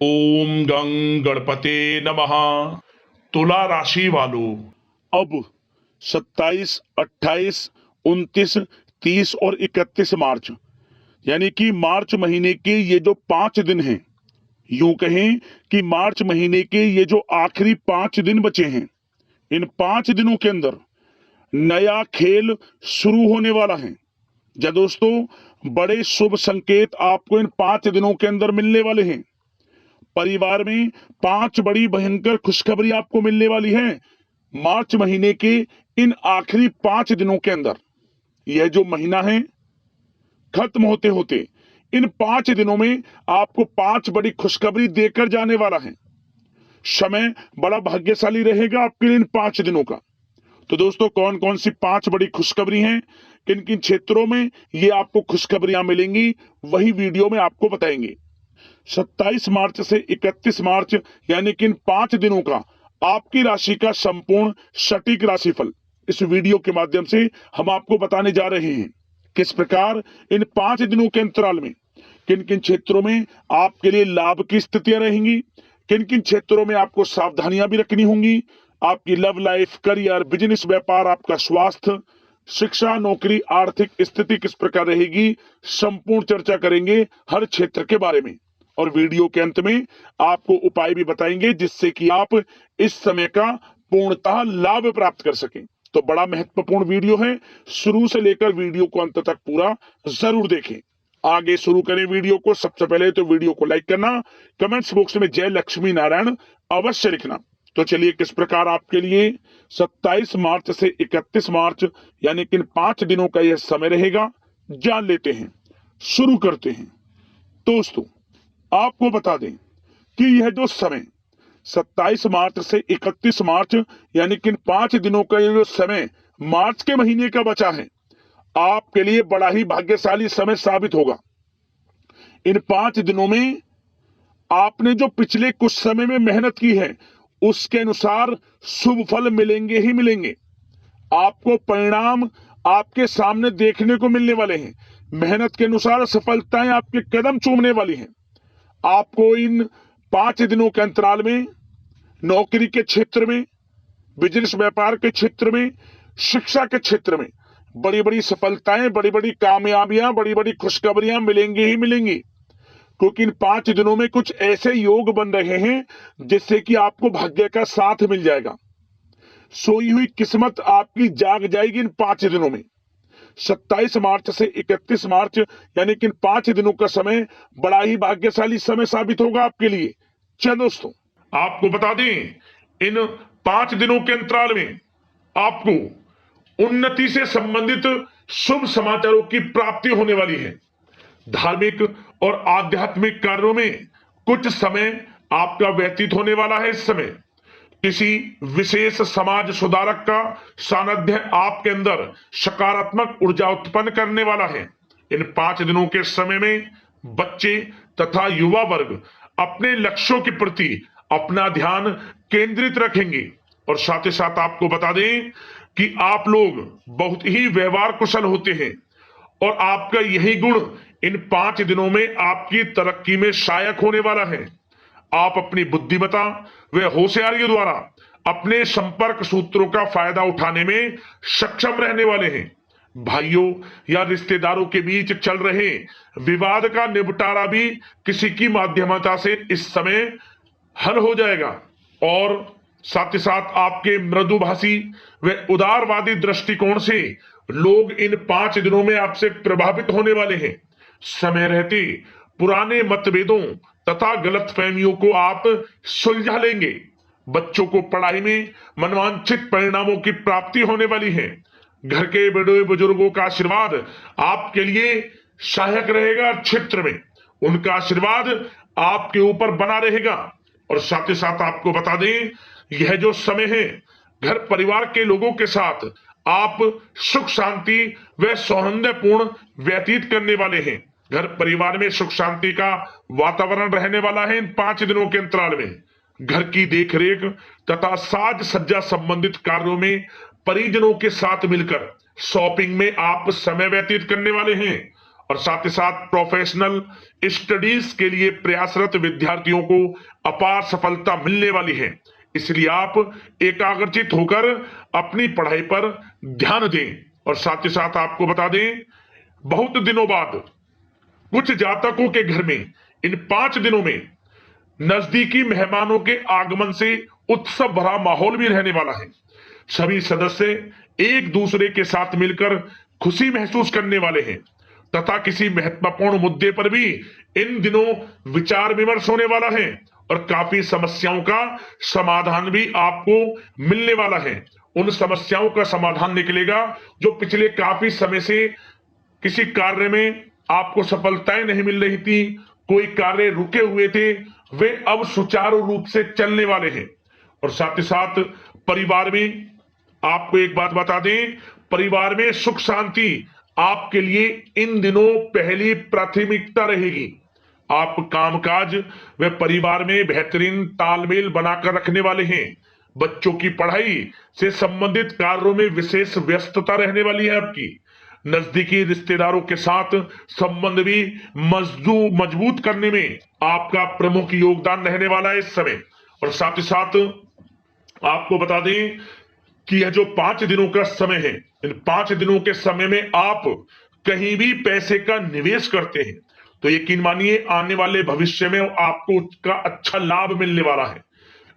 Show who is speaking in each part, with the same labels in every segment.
Speaker 1: ओम गं गणपते नमः। तुला राशि वालों, अब 27, 28, 29, 30 और 31 मार्च यानी कि मार्च महीने के ये जो 5 दिन हैं, यूं कहें कि मार्च महीने के ये जो आखिरी 5 दिन बचे हैं, इन 5 दिनों के अंदर नया खेल शुरू होने वाला है। जा दोस्तों, बड़े शुभ संकेत आपको इन 5 दिनों के अंदर मिलने वाले हैं। परिवार में 5 बड़ी भयंकर खुशखबरी आपको मिलने वाली है मार्च महीने के इन आखिरी 5 दिनों के अंदर। यह जो महीना है खत्म होते होते इन 5 दिनों में आपको 5 बड़ी खुशखबरी देकर जाने वाला है। समय बड़ा भाग्यशाली रहेगा आपके लिए इन 5 दिनों का। तो दोस्तों, कौन कौन सी 5 बड़ी खुशखबरी हैं, किन किन क्षेत्रों में ये आपको खुशखबरियां मिलेंगी, वही वीडियो में आपको बताएंगे। 27 मार्च से 31 मार्च यानी कि इन 5 दिनों का आपकी राशि का संपूर्ण सटीक राशिफल इस वीडियो के माध्यम से हम आपको बताने जा रहे हैं। किस प्रकार इन 5 दिनों के अंतराल में किन किन क्षेत्रों में आपके लिए लाभ की स्थितियां रहेंगी, किन किन क्षेत्रों में आपको सावधानियां भी रखनी होंगी। आपकी लव लाइफ, करियर, बिजनेस, व्यापार, आपका स्वास्थ्य, शिक्षा, नौकरी, आर्थिक स्थिति किस प्रकार रहेगी, संपूर्ण चर्चा करेंगे हर क्षेत्र के बारे में। और वीडियो के अंत में आपको उपाय भी बताएंगे जिससे कि आप इस समय का पूर्णतः लाभ प्राप्त कर सकें। तो बड़ा महत्वपूर्ण वीडियो है, शुरू से लेकर वीडियो को अंत तक पूरा जरूर देखें। आगे शुरू करें वीडियो को। सबसे पहले तो वीडियो को लाइक करना, कमेंट्स बॉक्स में जय लक्ष्मी नारायण अवश्य लिखना। तो चलिए, किस प्रकार आपके लिए 27 मार्च से 31 मार्च यानी कि 5 दिनों का यह समय रहेगा, जान लेते हैं। शुरू करते हैं। दोस्तों, आपको बता दें कि यह जो समय 27 मार्च से 31 मार्च यानी कि 5 दिनों का यह जो समय मार्च के महीने का बचा है, आपके लिए बड़ा ही भाग्यशाली समय साबित होगा। इन 5 दिनों में आपने जो पिछले कुछ समय में मेहनत की है उसके अनुसार शुभ फल मिलेंगे ही मिलेंगे। आपको परिणाम आपके सामने देखने को मिलने वाले हैं। मेहनत के अनुसार सफलताएं आपके कदम चूमने वाली हैं। आपको इन 5 दिनों के अंतराल में नौकरी के क्षेत्र में, बिजनेस व्यापार के क्षेत्र में, शिक्षा के क्षेत्र में बड़ी बड़ी सफलताएं, बड़ी बड़ी कामयाबियां, बड़ी बड़ी खुशखबरियां मिलेंगी ही मिलेंगी। क्योंकि इन 5 दिनों में कुछ ऐसे योग बन रहे हैं जिससे कि आपको भाग्य का साथ मिल जाएगा। सोई हुई किस्मत आपकी जाग जाएगी इन 5 दिनों में। 27 मार्च से 31 मार्च यानी कि इन 5 दिनों का समय बड़ा ही भाग्यशाली समय साबित होगा आपके लिए। चलो दोस्तों, आपको बता दें, इन 5 दिनों के अंतराल में आपको उन्नति से संबंधित शुभ समाचारों की प्राप्ति होने वाली है। धार्मिक और आध्यात्मिक कार्यों में कुछ समय आपका व्यतीत होने वाला है। इस समय किसी विशेष समाज सुधारक का सानिध्य आपके अंदर सकारात्मक ऊर्जा उत्पन्न करने वाला है। इन 5 दिनों के समय में बच्चे तथा युवा वर्ग अपने लक्ष्यों के प्रति अपना ध्यान केंद्रित रखेंगे। और साथ ही साथ आपको बता दें कि आप लोग बहुत ही व्यवहार कुशल होते हैं और आपका यही गुण इन 5 दिनों में आपकी तरक्की में सहायक होने वाला है। आप अपनी बुद्धिमत्ता व होशियारी द्वारा अपने संपर्क सूत्रों का फायदा उठाने में सक्षम रहने वाले हैं। भाइयों या रिश्तेदारों के बीच चल रहे विवाद का निपटारा भी किसी की माध्यमता से इस समय हल हो जाएगा। और साथ ही साथ आपके मृदुभाषी व उदारवादी दृष्टिकोण से लोग इन 5 दिनों में आपसे प्रभावित होने वाले हैं। समय रहते पुराने मतभेदों तथा गलतफहमियों को आप सुलझा लेंगे। बच्चों को पढ़ाई में मनवांछित परिणामों की प्राप्ति होने वाली है। घर के बड़े बुजुर्गों का आशीर्वाद आपके लिए सहायक रहेगा। क्षेत्र में उनका आशीर्वाद आपके ऊपर बना रहेगा। और साथ ही साथ आपको बता दें, यह जो समय है घर परिवार के लोगों के साथ आप सुख शांति व सौहार्दपूर्ण व्यतीत करने वाले हैं। घर परिवार में सुख शांति का वातावरण रहने वाला है इन 5 दिनों के अंतराल में। घर की देखरेख तथा साज सज्जा संबंधित कार्यों में परिजनों के साथ मिलकर शॉपिंग में आप समय व्यतीत करने वाले हैं। और साथ ही साथ प्रोफेशनल स्टडीज के लिए प्रयासरत विद्यार्थियों को अपार सफलता मिलने वाली है। इसलिए आप एकाग्रचित होकर अपनी पढ़ाई पर ध्यान दें। और साथ ही साथ आपको बता दें, बहुत दिनों बाद कुछ जातकों के घर में इन 5 दिनों में नजदीकी मेहमानों के आगमन से उत्सव भरा माहौल भी रहने वाला है। सभी सदस्य एक दूसरे के साथ मिलकर खुशी महसूस करने वाले हैं तथा किसी महत्वपूर्ण मुद्दे पर भी इन दिनों विचार विमर्श होने वाला है और काफी समस्याओं का समाधान भी आपको मिलने वाला है। उन समस्याओं का समाधान निकलेगा जो पिछले काफी समय से किसी कार्य में आपको सफलताएं नहीं मिल रही थी, कोई कार्य रुके हुए थे, वे अब सुचारू रूप से चलने वाले हैं। और साथ ही साथ परिवार में आपको एक बात बता दें, परिवार में सुख शांति आपके लिए इन दिनों पहली प्राथमिकता रहेगी। आप कामकाज व परिवार में बेहतरीन तालमेल बनाकर रखने वाले हैं। बच्चों की पढ़ाई से संबंधित कार्यों में विशेष व्यस्तता रहने वाली है आपकी। नजदीकी रिश्तेदारों के साथ संबंध भी मजबूत करने में आपका प्रमुख योगदान रहने वाला है इस समय। और साथ ही साथ आपको बता दें कि यह जो 5 दिनों का समय है, इन 5 दिनों के समय में आप कहीं भी पैसे का निवेश करते हैं तो यकीन मानिए आने वाले भविष्य में आपको उसका अच्छा लाभ मिलने वाला है।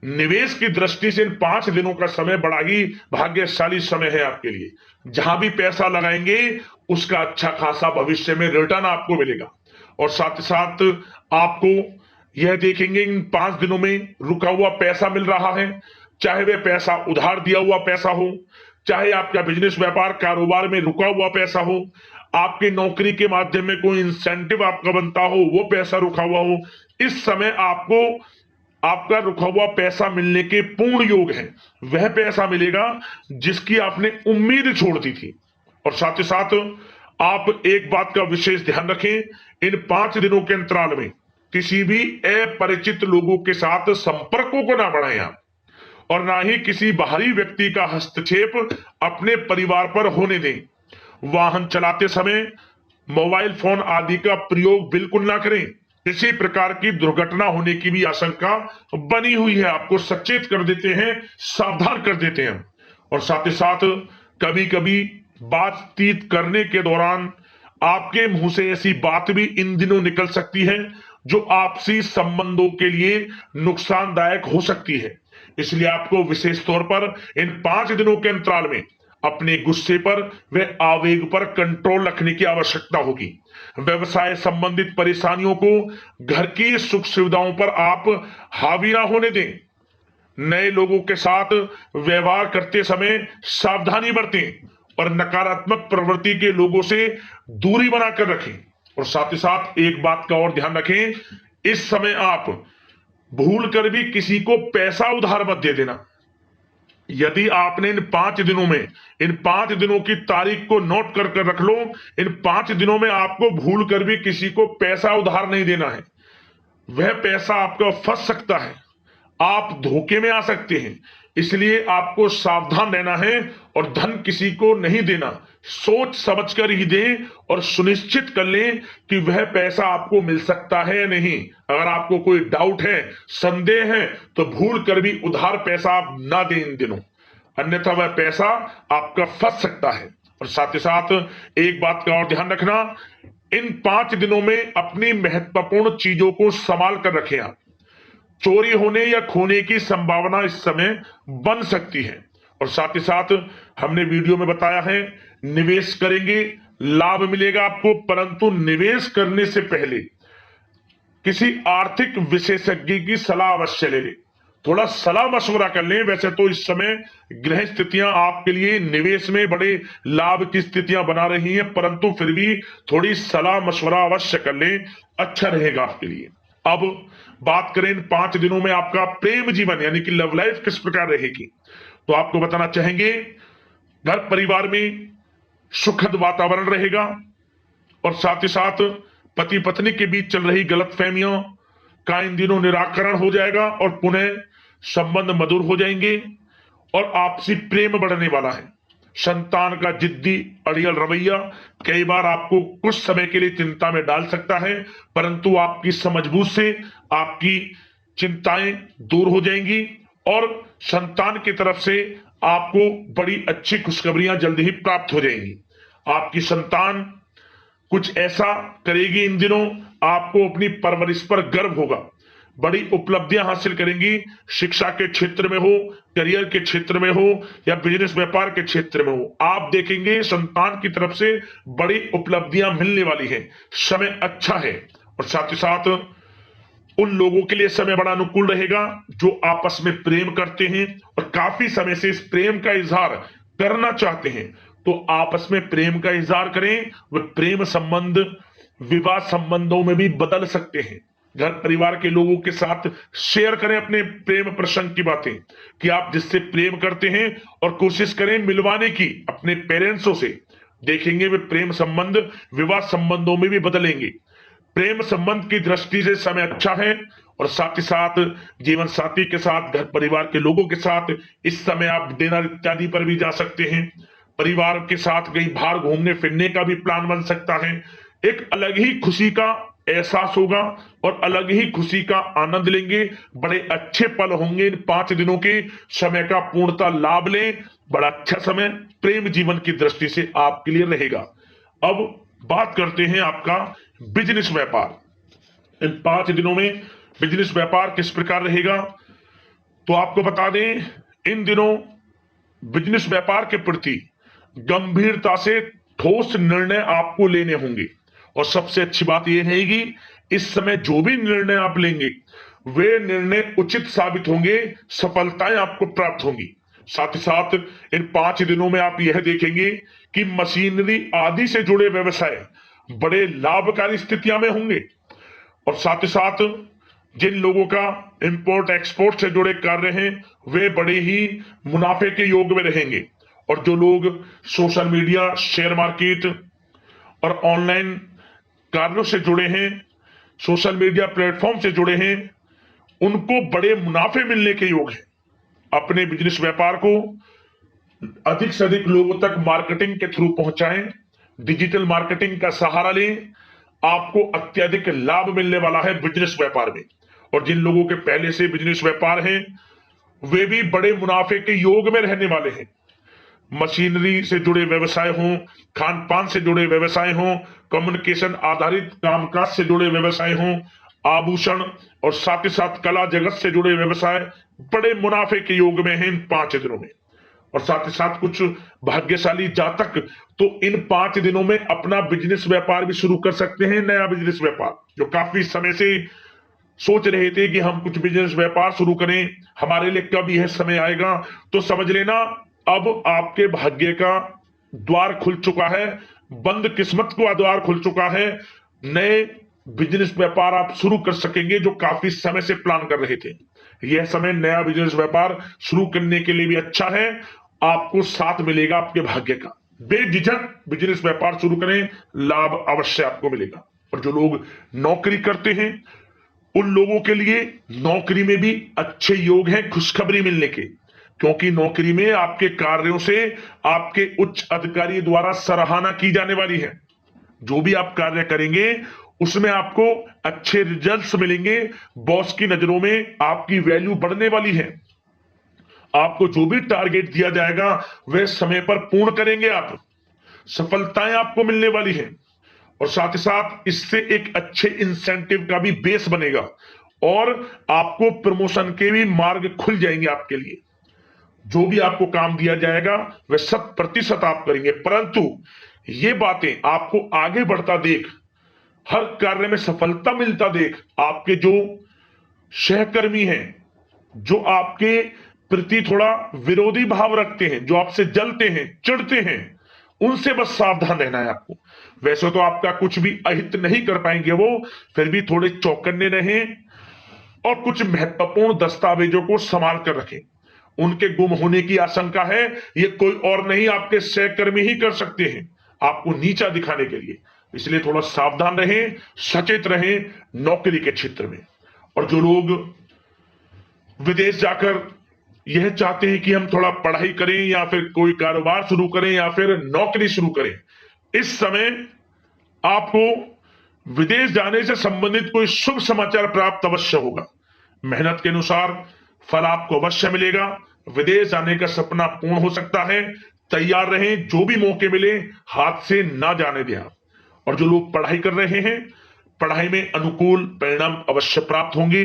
Speaker 1: निवेश की दृष्टि से इन 5 दिनों का समय बड़ा ही भाग्यशाली समय है आपके लिए। जहां भी पैसा लगाएंगे उसका अच्छा खासा भविष्य में रिटर्न आपको मिलेगा। और साथ ही साथ आपको यह देखेंगे इन 5 दिनों में रुका हुआ पैसा मिल रहा है, चाहे वह पैसा उधार दिया हुआ पैसा हो, चाहे आपका बिजनेस व्यापार कारोबार में रुका हुआ पैसा हो, आपकी नौकरी के माध्यम में कोई इंसेंटिव आपका बनता हो, वो पैसा रुका हुआ हो, इस समय आपको आपका रुका हुआ पैसा मिलने के पूर्ण योग है। वह पैसा मिलेगा जिसकी आपने उम्मीद छोड़ दी थी। और साथ ही साथ आप एक बात का विशेष ध्यान रखें, इन 5 दिनों के अंतराल में किसी भी अपरिचित लोगों के साथ संपर्कों को ना बढ़ाएं आप, और ना ही किसी बाहरी व्यक्ति का हस्तक्षेप अपने परिवार पर होने दें। वाहन चलाते समय मोबाइल फोन आदि का प्रयोग बिल्कुल ना करें। किसी प्रकार की दुर्घटना होने की भी आशंका बनी हुई है, आपको सचेत कर देते हैं, सावधान कर देते हैं। और साथ ही साथ कभी कभी बातचीत करने के दौरान आपके मुंह से ऐसी बात भी इन दिनों निकल सकती है जो आपसी संबंधों के लिए नुकसानदायक हो सकती है। इसलिए आपको विशेष तौर पर इन 5 दिनों के अंतराल में अपने गुस्से पर व आवेग पर कंट्रोल रखने की आवश्यकता होगी। व्यवसाय संबंधित परेशानियों को घर की सुख सुविधाओं पर आप हावी ना होने दें। नए लोगों के साथ व्यवहार करते समय सावधानी बरतें और नकारात्मक प्रवृत्ति के लोगों से दूरी बनाकर रखें। और साथ ही साथ एक बात का और ध्यान रखें, इस समय आप भूल कर भी किसी को पैसा उधार मत दे देना। यदि आपने इन 5 दिनों में इन 5 दिनों की तारीख को नोट कर रख लो, इन 5 दिनों में आपको भूल कर भी किसी को पैसा उधार नहीं देना है। वह पैसा आपका फंस सकता है, आप धोखे में आ सकते हैं। इसलिए आपको सावधान रहना है और धन किसी को नहीं देना। सोच समझ कर ही दें और सुनिश्चित कर लें कि वह पैसा आपको मिल सकता है या नहीं। अगर आपको कोई डाउट है, संदेह है, तो भूल कर भी उधार पैसा आप ना दें इन दिनों, अन्यथा वह पैसा आपका फंस सकता है। और साथ ही साथ एक बात का और ध्यान रखना, इन 5 दिनों में अपनी महत्वपूर्ण चीजों को संभाल कर रखें आप। चोरी होने या खोने की संभावना इस समय बन सकती है। और साथ ही साथ हमने वीडियो में बताया है, निवेश करेंगे लाभ मिलेगा आपको, परंतु निवेश करने से पहले किसी आर्थिक विशेषज्ञ की सलाह अवश्य ले लें, थोड़ा सलाह मशवरा कर लें। वैसे तो इस समय ग्रह स्थितियां आपके लिए निवेश में बड़े लाभ की स्थितियां बना रही हैं, परंतु फिर भी थोड़ी सलाह मशवरा अवश्य कर लें, अच्छा रहेगा आपके लिए। अब बात करें इन 5 दिनों में आपका प्रेम जीवन यानी कि लव लाइफ किस प्रकार रहेगी, तो आपको बताना चाहेंगे, घर परिवार में सुखद वातावरण रहेगा और साथ ही साथ पति पत्नी के बीच चल रही गलतफहमियों का इन दिनों निराकरण हो जाएगा और पुनः संबंध मधुर हो जाएंगे और आपसी प्रेम बढ़ने वाला है। संतान का जिद्दी अड़ियल रवैया कई बार आपको कुछ समय के लिए चिंता में डाल सकता है, परंतु आपकी समझबूझ से आपकी चिंताएं दूर हो जाएंगी और संतान की तरफ से आपको बड़ी अच्छी खुशखबरियां जल्द ही प्राप्त हो जाएंगी। आपकी संतान कुछ ऐसा करेगी इन दिनों, आपको अपनी परवरिश पर गर्व होगा। बड़ी उपलब्धियां हासिल करेंगी, शिक्षा के क्षेत्र में हो, करियर के क्षेत्र में हो या बिजनेस व्यापार के क्षेत्र में हो। आप देखेंगे संतान की तरफ से बड़ी उपलब्धियां मिलने वाली हैं। समय अच्छा है और साथ ही साथ उन लोगों के लिए समय बड़ा अनुकूल रहेगा जो आपस में प्रेम करते हैं और काफी समय से इस प्रेम का इजहार करना चाहते हैं। तो आपस में प्रेम का इजहार करें, वे प्रेम संबंध विवाह संबंधों में भी बदल सकते हैं। घर परिवार के लोगों के साथ शेयर करें अपने प्रेम प्रसंग की बातें कि आप जिससे प्रेम करते हैं और कोशिश करें मिलवाने की अपने पेरेंट्सों से। देखेंगे वे प्रेम संबंध विवाह संबंधों में भी बदलेंगे। प्रेम संबंध की दृष्टि से समय अच्छा है और साथ ही साथ जीवन साथी के साथ घर परिवार के लोगों के साथ इस समय आप डिनर इत्यादि पर भी जा सकते हैं। परिवार के साथ कहीं बाहर घूमने फिरने का भी प्लान बन सकता है। एक अलग ही खुशी का एहसास होगा और अलग ही खुशी का आनंद लेंगे। बड़े अच्छे पल होंगे इन 5 दिनों के, समय का पूर्णता लाभ लें। बड़ा अच्छा समय प्रेम जीवन की दृष्टि से आपके लिए रहेगा। अब बात करते हैं आपका बिजनेस व्यापार। इन 5 दिनों में बिजनेस व्यापार किस प्रकार रहेगा, तो आपको बता दें इन दिनों बिजनेस व्यापार के प्रति गंभीरता से ठोस निर्णय आपको लेने होंगे। और सबसे अच्छी बात यह रहेगी इस समय जो भी निर्णय आप लेंगे वे निर्णय उचित साबित होंगे, सफलताएं आपको प्राप्त होंगी। साथ ही साथ इन 5 दिनों में आप यह देखेंगे कि मशीनरी आदि से जुड़े व्यवसाय बड़े लाभकारी स्थितियां में होंगे। और साथ ही साथ जिन लोगों का इंपोर्ट एक्सपोर्ट से जुड़े कार्य हैं वे बड़े ही मुनाफे के योग में रहेंगे। और जो लोग सोशल मीडिया, शेयर मार्केट और ऑनलाइन कार्यों से जुड़े हैं, सोशल मीडिया प्लेटफॉर्म से जुड़े हैं, उनको बड़े मुनाफे मिलने के योग हैं। अपने बिजनेस व्यापार को अधिक से अधिक लोगों तक मार्केटिंग के थ्रू पहुंचाएं, डिजिटल मार्केटिंग का सहारा लें। आपको अत्यधिक लाभ मिलने वाला है बिजनेस व्यापार में। और जिन लोगों के पहले से बिजनेस व्यापार हैं वे भी बड़े मुनाफे के योग में रहने वाले हैं। मशीनरी से जुड़े व्यवसाय हों, खान पान से जुड़े व्यवसाय हों, कम्युनिकेशन आधारित कामकाज से जुड़े व्यवसाय हों, आभूषण और साथ ही साथ कला जगत से जुड़े व्यवसाय बड़े मुनाफे के योग में हैं इन 5 दिनों में। और साथ ही साथ कुछ भाग्यशाली जातक तो इन 5 दिनों में अपना बिजनेस व्यापार भी शुरू कर सकते हैं। नया बिजनेस व्यापार जो काफी समय से सोच रहे थे कि हम कुछ बिजनेस व्यापार शुरू करें, हमारे लिए कब यह समय आएगा, तो समझ लेना अब आपके भाग्य का द्वार खुल चुका है, बंद किस्मत का द्वार खुल चुका है। नए बिजनेस व्यापार आप शुरू कर सकेंगे जो काफी समय से प्लान कर रहे थे। यह समय नया बिजनेस व्यापार शुरू करने के लिए भी अच्छा है, आपको साथ मिलेगा आपके भाग्य का। बेझिझक बिजनेस व्यापार शुरू करें, लाभ अवश्य आपको मिलेगा। और जो लोग नौकरी करते हैं उन लोगों के लिए नौकरी में भी अच्छे योग हैं खुशखबरी मिलने के, क्योंकि नौकरी में आपके कार्यों से आपके उच्च अधिकारी द्वारा सराहना की जाने वाली है। जो भी आप कार्य करेंगे उसमें आपको अच्छे रिजल्ट्स मिलेंगे, बॉस की नजरों में आपकी वैल्यू बढ़ने वाली है। आपको जो भी टारगेट दिया जाएगा वह समय पर पूर्ण करेंगे आप, सफलताएं आपको मिलने वाली है। और साथ ही साथ इससे एक अच्छे इंसेंटिव का भी बेस बनेगा और आपको प्रमोशन के भी मार्ग खुल जाएंगे आपके लिए। जो भी आपको काम दिया जाएगा वह 100% आप करेंगे, परंतु ये बातें आपको आगे बढ़ता देख, हर कार्य में सफलता मिलता देख आपके जो सहकर्मी हैं, जो आपके प्रति थोड़ा विरोधी भाव रखते हैं, जो आपसे जलते हैं, चिढ़ते हैं, उनसे बस सावधान रहना है आपको। वैसे तो आपका कुछ भी अहित नहीं कर पाएंगे वो, फिर भी थोड़े चौकन्ने रहें और कुछ महत्वपूर्ण दस्तावेजों को संभाल कर रखें। उनके गुम होने की आशंका है, ये कोई और नहीं आपके सहकर्मी ही कर सकते हैं आपको नीचा दिखाने के लिए। इसलिए थोड़ा सावधान रहें, सचेत रहें नौकरी के क्षेत्र में। और जो लोग विदेश जाकर यह चाहते हैं कि हम थोड़ा पढ़ाई करें या फिर कोई कारोबार शुरू करें या फिर नौकरी शुरू करें, इस समय आपको विदेश जाने से संबंधित कोई शुभ समाचार प्राप्त अवश्य होगा। मेहनत के अनुसार फल आपको अवश्य मिलेगा। विदेश जाने का सपना पूर्ण हो सकता है। तैयार रहें, जो भी मौके मिले हाथ से ना जाने दें आप। और जो लोग पढ़ाई कर रहे हैं, पढ़ाई में अनुकूल परिणाम अवश्य प्राप्त होंगे।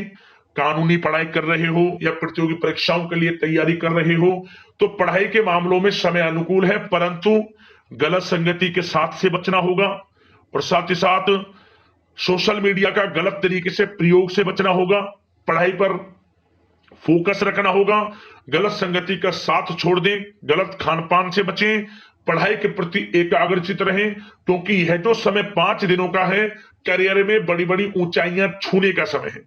Speaker 1: कानूनी पढ़ाई कर रहे हो या प्रतियोगी परीक्षाओं के लिए तैयारी कर रहे हो तो पढ़ाई के मामलों में समय अनुकूल है, परंतु गलत संगति के साथ से बचना होगा और साथ ही साथ सोशल मीडिया का गलत तरीके से प्रयोग से बचना होगा। पढ़ाई पर फोकस रखना होगा। गलत संगति का साथ छोड़ दें, गलत खान पान से बचें, पढ़ाई के प्रति एकाग्रचित रहें, क्योंकि यह जो समय 5 दिनों का है, करियर में बड़ी बड़ी ऊंचाइयां छूने का समय है।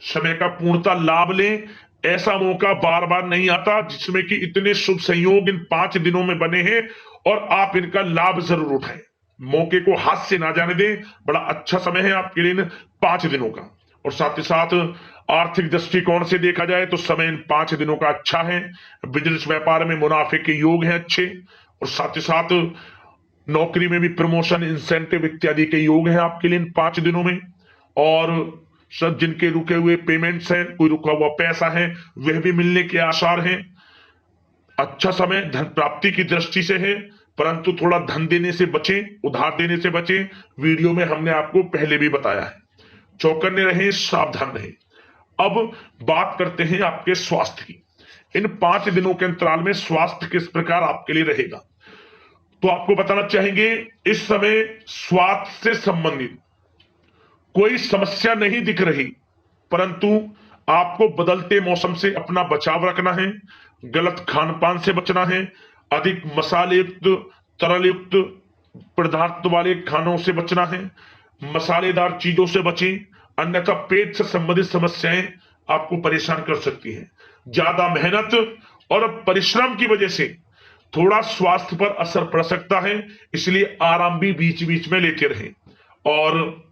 Speaker 1: समय का पूर्णता लाभ लें। ऐसा मौका बार बार नहीं आता जिसमें कि इतने शुभ संयोग इन 5 दिनों में बने हैं और आप इनका लाभ जरूर उठाएं। मौके को हाथ से ना जाने दें। बड़ा अच्छा समय है आपके लिए इन 5 दिनों का। और साथ ही साथ आर्थिक दृष्टिकोण से देखा जाए तो समय इन 5 दिनों का अच्छा है। बिजनेस व्यापार में मुनाफे के योग हैं अच्छे, और साथ ही साथ नौकरी में भी प्रमोशन, इंसेंटिव इत्यादि के योग हैं आपके लिए इन 5 दिनों में। और सब जिनके रुके हुए पेमेंट्स हैं, कोई रुका हुआ पैसा है, वह भी मिलने के आसार हैं। अच्छा समय धन प्राप्ति की दृष्टि से है, परंतु थोड़ा धन देने से बचें, उधार देने से बचें। वीडियो में हमने आपको पहले भी बताया है। चौकन्ने रहें, सावधान रहें। अब बात करते हैं आपके स्वास्थ्य की। इन 5 दिनों के अंतराल में स्वास्थ्य किस प्रकार आपके लिए रहेगा, तो आपको बताना चाहेंगे इस समय स्वास्थ्य से संबंधित कोई समस्या नहीं दिख रही, परंतु आपको बदलते मौसम से अपना बचाव रखना है। गलत खान पान से बचना है। अधिक मसाले युक्त, तरल युक्त पदार्थ वाले खानों से बचना है। मसालेदार चीजों से बचें, अन्यथा पेट से संबंधित समस्याएं आपको परेशान कर सकती हैं। ज्यादा मेहनत और परिश्रम की वजह से थोड़ा स्वास्थ्य पर असर पड़ सकता है, इसलिए आराम भी बीच बीच में लेते रहें। और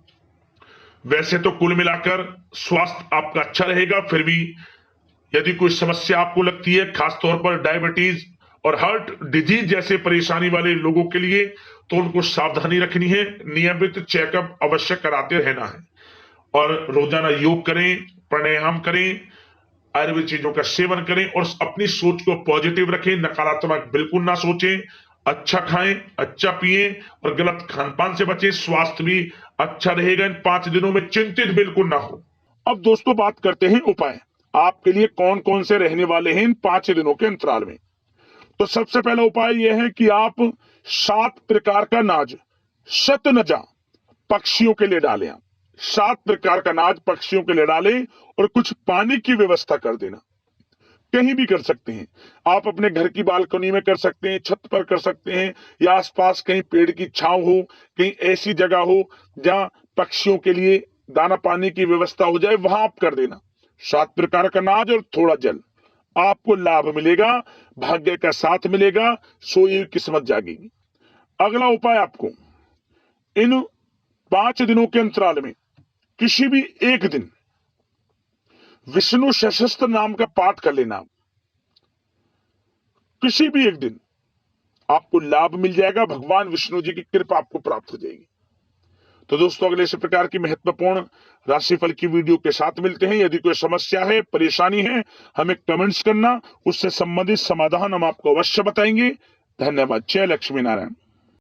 Speaker 1: वैसे तो कुल मिलाकर स्वास्थ्य आपका अच्छा रहेगा, फिर भी यदि कोई समस्या आपको लगती है, खासतौर पर डायबिटीज और हार्ट डिजीज जैसे परेशानी वाले लोगों के लिए, तो उनको सावधानी रखनी है। नियमित चेकअप अवश्य कराते रहना है और रोजाना योग करें, प्राणायाम करें, आयुर्वेद चीजों का सेवन करें और अपनी सोच को पॉजिटिव रखें। नकारात्मक बिल्कुल ना सोचें। अच्छा खाएं, अच्छा पिएं और गलत खान पान से बचें। स्वास्थ्य भी अच्छा रहेगा इन 5 दिनों में, चिंतित बिल्कुल ना हो। अब दोस्तों बात करते हैं उपाय आपके लिए कौन कौन से रहने वाले हैं इन 5 दिनों के अंतराल में। तो सबसे पहला उपाय यह है कि आप 7 प्रकार का अनाज शतनजा पक्षियों के लिए डालें। 7 प्रकार का अनाज पक्षियों के लिए डालें और कुछ पानी की व्यवस्था कर देना। कहीं भी कर सकते हैं आप, अपने घर की बालकनी में कर सकते हैं, छत पर कर सकते हैं, या आसपास कहीं पेड़ की छांव हो, कहीं ऐसी जगह हो जहां पक्षियों के लिए दाना पानी की व्यवस्था हो जाए, वहां आप कर देना। 7 प्रकार का अनाज और थोड़ा जल, आपको लाभ मिलेगा, भाग्य का साथ मिलेगा, सोई किस्मत जागेगी। अगला उपाय, आपको इन 5 दिनों के अंतराल में किसी भी एक दिन विष्णु सहस्त्र नाम का पाठ कर लेना। किसी भी एक दिन आपको लाभ मिल जाएगा, भगवान विष्णु जी की कृपा आपको प्राप्त हो जाएगी। तो दोस्तों अगले इस प्रकार की महत्वपूर्ण राशिफल की वीडियो के साथ मिलते हैं। यदि कोई समस्या है, परेशानी है, हमें कमेंट्स करना, उससे संबंधित समाधान हम आपको अवश्य बताएंगे। धन्यवाद। जय लक्ष्मी नारायण।